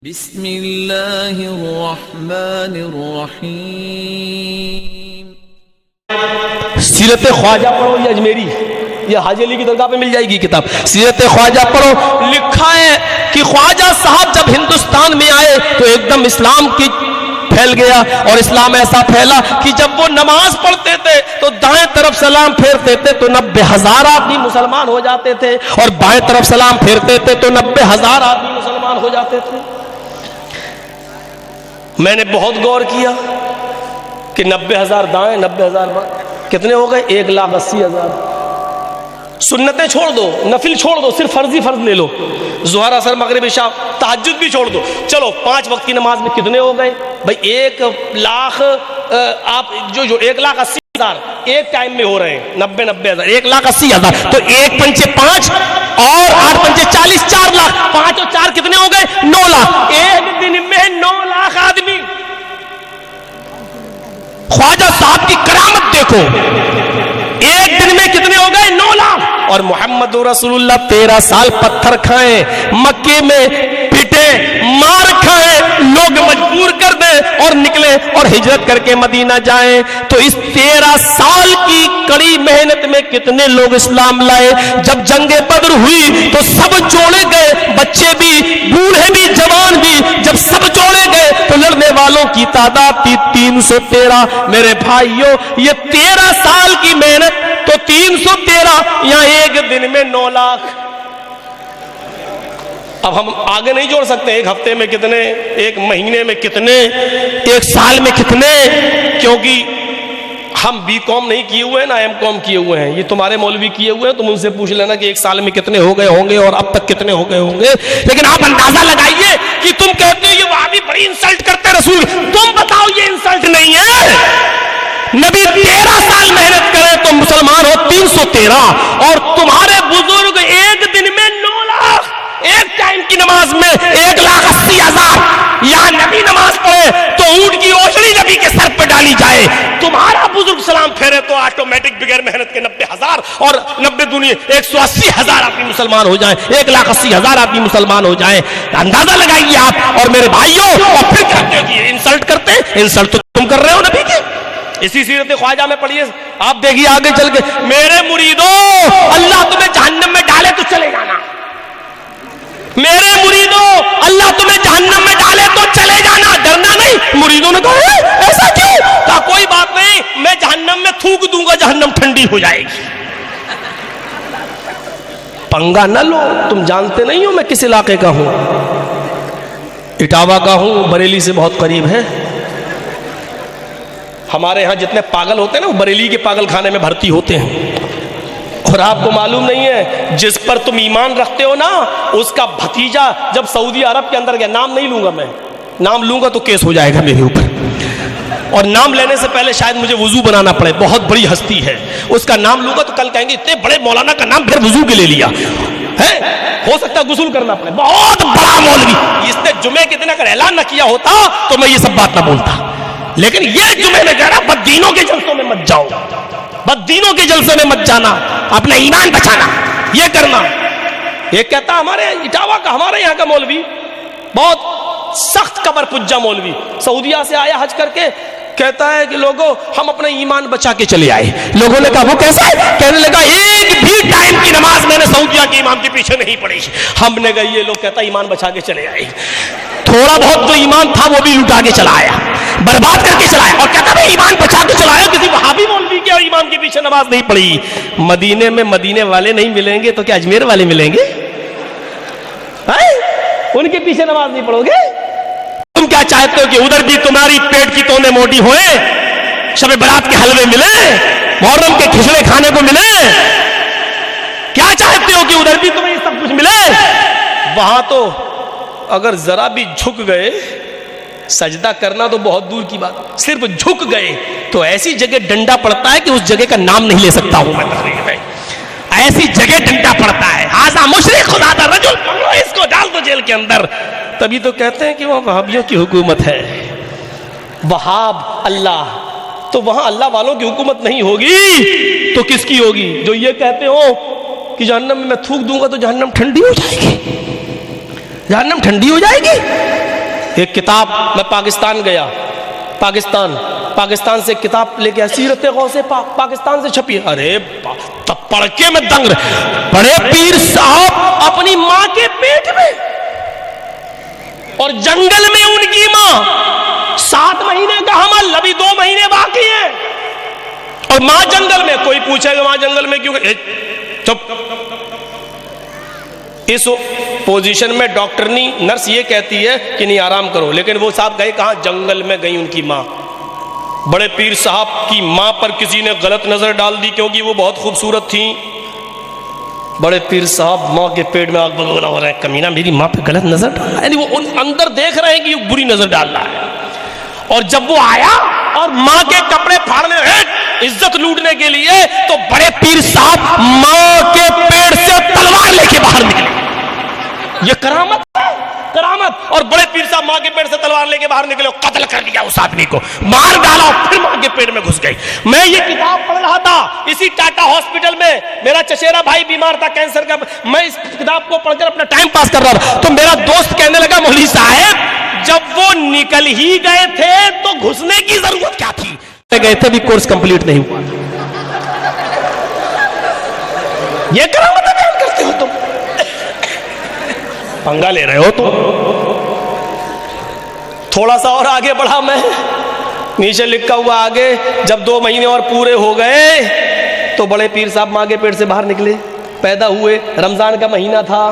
बिस्मिल्लाहिर्रहमानिर्रहीम। सीरत ख्वाजा पढ़ो, ये अजमेरी, ये हाजी अली की दरगाह पे मिल जाएगी किताब। सीरत ख्वाजा पढ़ो, लिखा है कि ख्वाजा साहब जब हिंदुस्तान में आए तो एकदम इस्लाम की फैल गया, और इस्लाम ऐसा फैला कि जब वो नमाज पढ़ते थे तो दाएं तरफ सलाम फेरते थे तो 90,000 आदमी मुसलमान हो जाते थे, और बाएं तरफ सलाम फेरते थे तो 90,000 आदमी मुसलमान हो जाते थे। मैंने बहुत गौर किया कि 90,000 दाएं 90,000 बाएं, कितने हो गए? 1,80,000। सुन्नतें छोड़ दो, नफिल छोड़ दो, सिर्फ फर्जी फर्ज ले लो, ज़ोहर असर मगरिब इशा तहज्जुद भी छोड़ दो। चलो 5 वक्त की नमाज में कितने हो गए भाई? 1,00,000 आप जो 1,80,000 एक टाइम में हो रहे हैं, 90,000 1,80,000, तो 1 पंचे 5 और 8 पंचे 40, 4 लाख, 5 और 4 कितने हो गए? 9 लाख। एक दिन में 9 लाख आदमी। ख्वाजा साहब की करामत देखो, एक दिन में कितने हो गए? 9 लाख। और मोहम्मद रसूलुल्लाह 13 साल पत्थर खाए, मक्के में पिटे, मार खाए, लोग मजबूर कर दे और निकले और हिजरत करके मदीना जाएं। तो इस 13 साल की कड़ी मेहनत में कितने लोग इस्लाम लाए। जब जंगे बद्र हुई तो सब जोड़े गए, बच्चे भी, बूढ़े भी, जवान भी। जब सब जोड़े गए तो लड़ने वालों की तादाद थी 313। मेरे भाइयों, ये 13 साल की मेहनत तो 313, या एक दिन में 9 लाख। अब हम आगे नहीं जोड़ सकते, एक हफ्ते में कितने, एक महीने में कितने, एक साल में कितने, क्योंकि हम B.Com नहीं किए हुए हैं ना M.Com किए हुए हैं। ये तुम्हारे मौलवी किए हुए हैं, तुम उनसे पूछ लेना कि एक साल में कितने हो गए होंगे और अब तक कितने हो गए होंगे। लेकिन आप अंदाजा लगाइए कि तुम कहते हो ये वहां भी बड़ी इंसल्ट करते रसूल, तुम बताओ ये इंसल्ट नहीं है? नबी 13 साल मेहनत करे तो मुसलमान हो 313, और तुम्हारे बुजुर्ग एक दिन में 9 लाख, एक टाइम की नमाज में 1,80,000। यहां नबी नमाज पढ़े तो ऊंट की ओछड़ी नबी के सर पर डाली जाए, तुम्हारा बुजुर्ग सलाम फेरे तो ऑटोमेटिक बगैर मेहनत के 90,000 और 90 दुनिया 180,000 आदमी मुसलमान हो जाए, 1,80,000 आदमी मुसलमान हो जाए। अंदाजा लगाइए आप। और मेरे भाइयों, और फिर कहते हो कि इंसल्ट करते हैं, इंसल्ट तो तुम कर रहे हो नबी के। इसी सीरत ख्वाजा में पढ़िए, आप देखिए आगे चल के, मेरे मुरीदों अल्लाह तुम्हें जहन्नम में डाले तो चले जाना। मेरे मुरीदों अल्लाह तुम्हें जहन्नम में डाले तो चले जाना, डरना नहीं। मुरीदों ने कहा ऐसा क्यों? कहा कोई बात नहीं, मैं जहन्नम में थूक दूंगा, जहन्नम ठंडी हो जाएगी। पंगा न लो, तुम जानते नहीं हो मैं किस इलाके का हूं। इटावा का हूं, बरेली से बहुत करीब है। हमारे यहां जितने पागल होते हैं ना, वो बरेली के पागल खाने में भर्ती होते हैं। और आपको मालूम नहीं है, जिस पर तुम ईमान रखते हो ना, उसका भतीजा जब सऊदी अरब के अंदर गया, नाम नहीं लूंगा मैं, नाम लूंगा तो केस हो जाएगा मेरे ऊपर, और नाम लेने से पहले शायद मुझे वुजू बनाना पड़े, बहुत बड़ी हस्ती है, उसका नाम लूंगा तो कल कहेंगे इतने बड़े मौलाना का नाम फिर वुजू के ले लिया है, हो सकता है गुस्ल करना पड़े, बहुत बड़ा मौलवी। इसने जुमे के दिन अगर ऐलान न किया होता तो मैं ये सब बात ना बोलता। लेकिन ये जुमे में कह रहा, बददीनों के जलसों में मत जाओ, बददीनों के जलसे में मत जाना, अपना ईमान बचाना, ये करना। ये कहता हमारे इटावा का, हमारे यहाँ का मौलवी, बहुत सख्त कबर पुज्जा मौलवी, सऊदिया से आया हज करके, कहता है कि लोगों हम अपना ईमान बचा के चले आए। लोगों ने कहा वो कैसा है? कहने लगा एक भी टाइम की नमाज मैंने सऊदिया के इमाम के पीछे नहीं पढ़ी। हमने कहा ये लोग, कहता ईमान बचा के चले आए, थोड़ा बहुत जो ईमान था वो भी लुटा के चला आया, बर्बाद करके चलाया, और कहता भाई ईमान बचा के चलाया, किसी वहाबी मौलवी के और इमाम के पीछे नमाज नहीं पढ़ी। मदीने में मदीने वाले नहीं मिलेंगे तो क्या अजमेर वाले मिलेंगे? उनके पीछे नमाज नहीं पढ़ोगे? तुम क्या चाहते हो कि उधर भी तुम्हारी पेट की तोने मोटी होए, शब बारात के हलवे मिले, मुहर्रम के खिचड़े खाने को मिले? क्या चाहते हो कि उधर भी तुम्हें सब कुछ मिले? वहां तो अगर जरा भी झुक गए, सजदा करना तो बहुत दूर की बात, सिर्फ झुक गए तो ऐसी जगह डंडा पड़ता है कि उस जगह का नाम नहीं ले सकता हूं मैं तकरीर में। ऐसी जगह डंडा पड़ता है, हाजा मुशरिक खुदा दा रजुल, पकड़ो इसको, डाल दो जेल के अंदर। तभी तो कहते हैं कि वहां वहाबियों की हुकूमत है। वहाब अल्लाह, तो वहां अल्लाह वालों की हुकूमत नहीं होगी तो किसकी होगी? जो ये कहते हो कि जहन्नम में मैं थूक दूंगा तो जहन्नम ठंडी हो जाएगी, जहन्नम ठंडी हो जाएगी। एक किताब, मैं पाकिस्तान गया, पाकिस्तान से किताब लेके आया, सीरत गौसे पाक, पाकिस्तान से छपी। अरे तब पढ़ के मैं दंग रहा। बड़े पीर साहब अपनी मां के पेट में और जंगल में उनकी मां 7 महीने का हमल, अभी 2 महीने बाकी है, और मां जंगल में। कोई पूछेगा मां जंगल में क्यों? चुप। इस पोजीशन में डॉक्टरनी नर्स ये कहती है कि नहीं आराम करो, लेकिन वो साहब गए कहां? जंगल में गई उनकी मां। बड़े पीर साहब की मां पर किसी ने गलत नजर डाल दी क्योंकि वो बहुत खूबसूरत थी। बड़े पीर साहब मां के पेट में आग बगोला हो रहा है, कमीना मेरी मां पे गलत नजर डाल रहा है, यानी वो अंदर देख रहे हैं कि बुरी नजर डाल रहा है। और जब वो आया और मां के कपड़े फाड़ने, इज्जत लूटने के लिए, तो बड़े पीर साहब मां के पेट से तलवार लेके बाहर निकले। ये करामत है, करामत। और बड़े पीर साहब मां के पेट से तलवार लेके बाहर निकले, कत्ल कर दिया उस आदमी को, मार डाला, फिर मां के पेट में घुस गई। मैं ये किताब पढ़ रहा था इसी टाटा हॉस्पिटल में, मेरा चचेरा भाई बीमार था कैंसर का, मैं इस किताब को पढ़कर अपना टाइम पास कर रहा था। तो मेरा दोस्त कहने लगा, मौलवी साहब जब वो निकल ही गए थे तो घुसने की जरूरत क्या थी? गए थे भी कोर्स कंप्लीट नहीं हुआ। ये करामत बयान करते हो तुम, पंगा ले रहे हो तुम। थोड़ा सा और आगे बढ़ा मैं, नीचे लिखा हुआ आगे, जब 2 महीने और पूरे हो गए तो बड़े पीर साहब मां के पेट से बाहर निकले, पैदा हुए। रमजान का महीना था।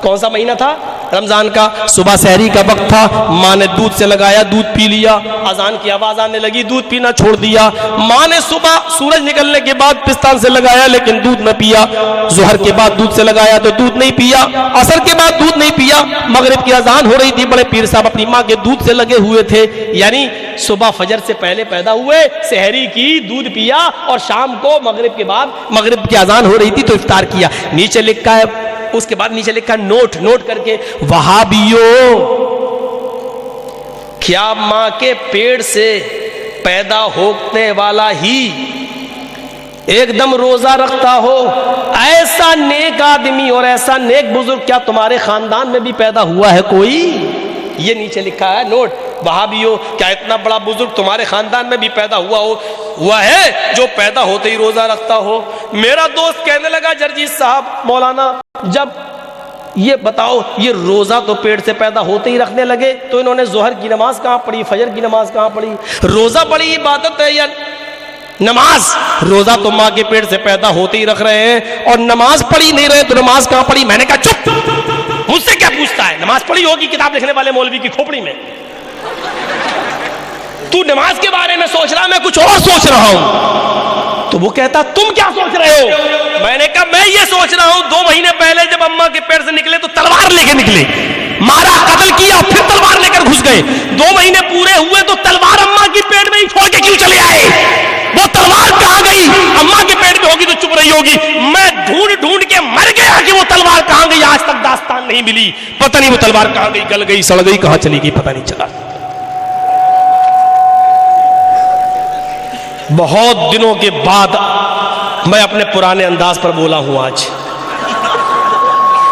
कौन सा महीना था? रमजान का। सुबह सहरी का वक्त था, माँ ने दूध से लगाया, दूध पी लिया, अजान की आवाज आने लगी, दूध पीना छोड़ दिया। माँ ने सुबह सूरज निकलने के बाद पिस्तान से लगाया लेकिन दूध न पिया। जोहर के बाद दूध से लगाया तो दूध नहीं पिया, असर के बाद दूध नहीं पिया, मगरिब की अजान हो रही थी। बड़े पीर साहब अपनी माँ के दूध से लगे हुए थे, यानी सुबह फजर से पहले पैदा हुए, सहरी की, दूध पिया, और शाम को मगरिब के बाद, मगरिब की अजान हो रही थी तो इफ्तार किया। नीचे लिखा है, उसके बाद नीचे लिखा नोट करके, वहाबियों, क्या मां के पेट से पैदा होने वाला ही एकदम रोजा रखता हो? ऐसा नेक आदमी और ऐसा नेक बुजुर्ग क्या तुम्हारे खानदान में भी पैदा हुआ है कोई? ये नीचे लिखा है नोट, वहाबियों, क्या इतना बड़ा बुजुर्ग तुम्हारे खानदान में भी पैदा हुआ है जो पैदा होते ही रोजा रखता हो? मेरा दोस्त कहने लगा, जरजीत साहब, मौलाना, जब ये बताओ, ये रोजा तो पेट से पैदा होते ही रखने लगे तो इन्होंने जोहर की नमाज कहां पढ़ी, फजर की नमाज कहां पढ़ी? रोजा बड़ी इबादत है या नमाज? रोजा तो मां के पेट से पैदा होते ही रख रहे हैं और नमाज पढ़ी नहीं रहे, तो नमाज कहां पढ़ी? मैंने कहा चुप, मुझसे क्या पूछता है? नमाज पढ़ी होगी किताब लिखने वाले मौलवी की खोपड़ी में। तू नमाज के बारे में सोच रहा, मैं कुछ और सोच रहा हूं। तो वो कहता, तुम क्या सोच रहे हो? मैंने कहा, मैं ये सोच रहा हूं, 2 महीने पहले जब अम्मा के पेट से निकले तो तलवार लेके निकले, मारा, कत्ल किया, फिर तलवार लेकर घुस गए। 2 महीने पूरे हुए तो तलवार अम्मा की पेट में ही छोड़ के क्यों चले आए? वो तलवार कहां गई? अम्मा के पेट में होगी तो चुप रही होगी। मैं ढूंढ के मर गया कि वो तलवार कहां गई, आज तक दास्तान नहीं मिली। पता नहीं वो तलवार कहां गई, गल गई, सड़ गई, कहां चली गई, पता नहीं चला। बहुत दिनों के बाद मैं अपने पुराने अंदाज पर बोला हूं आज,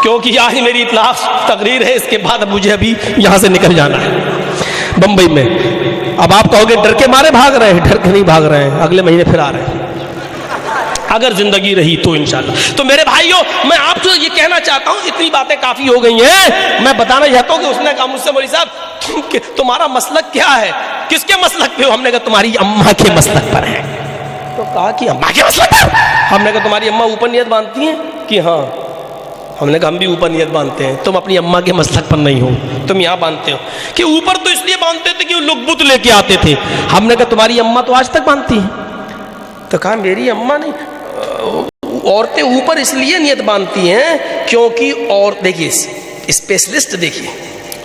क्योंकि आज मेरी इतलाफ तकरीर है, इसके बाद मुझे अभी यहां से निकल जाना है बंबई में। अब आप कहोगे डर के मारे भाग रहे हैं, डर के नहीं भाग रहे हैं, अगले महीने फिर आ रहे हैं, अगर जिंदगी रही तो इंशाल्लाह। तो मेरे भाइयों, मैं आपसे ये कहना चाहता हूं, इतनी बातें काफी हो गई हैं, मैं बताना चाहता हूं कि उसने कहा मुझसे, मौलवी साहब तुम्हारा मसलक क्या है? किसके मसलक पे हो? हमने कहा तुम्हारी अम्मा के मसलक पर है। तो कहा कि अम्मा के मसलक पर? हमने कहा तुम्हारी अम्मा ऊपर नियत बांधती हैं? कि हाँ। हमने कहा हम भी ऊपर नियत बांधते हैं, तुम अपनी अम्मा के मसलक पर नहीं हो, तुम यहाँ बांधते हो। कि ऊपर तो इसलिए बांधते थे कि वो लुकबुत लेके आते थे। हमने कहा तुम्हारी अम्मा तो आज तक बांधती है। तो कहा मेरी अम्मा नहीं, औरतें ऊपर इसलिए नियत बांधती हैं क्योंकि, और देखिए स्पेशलिस्ट देखिए,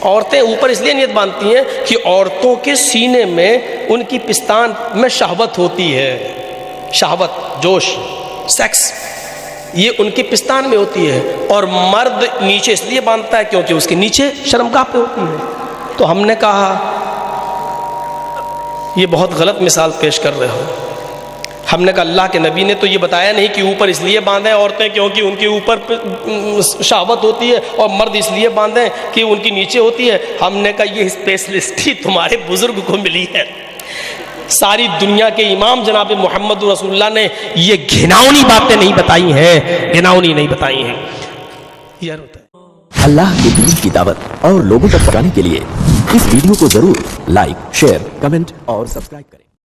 औरतें ऊपर इसलिए नियत बांधती हैं कि औरतों के सीने में, उनकी पिस्तान में शहवत होती है, शहवत, जोश, सेक्स, ये उनके पिस्तान में होती है। और मर्द नीचे इसलिए बांधता है क्योंकि उसके नीचे शर्मगाह पे होती है। तो हमने कहा ये बहुत गलत मिसाल पेश कर रहे हो। हमने कहा अल्लाह के नबी ने तो ये बताया नहीं कि ऊपर इसलिए बांधें औरतें क्योंकि उनके ऊपर शहावत होती है, और मर्द इसलिए बांधें कि उनकी नीचे होती है। हमने कहा ये स्पेशलिस्ट ही तुम्हारे बुजुर्ग को मिली है। सारी दुनिया के इमाम जनाब मोहम्मद रसूलुल्लाह ने ये घिनौनी बातें नहीं बताई हैं, घिनौनी नहीं बताई हैं। यार होता है अल्लाह के दीन की दावत और लोगों तक पहुंचाने के लिए इस वीडियो को जरूर लाइक, शेयर, कमेंट और सब्सक्राइब करें।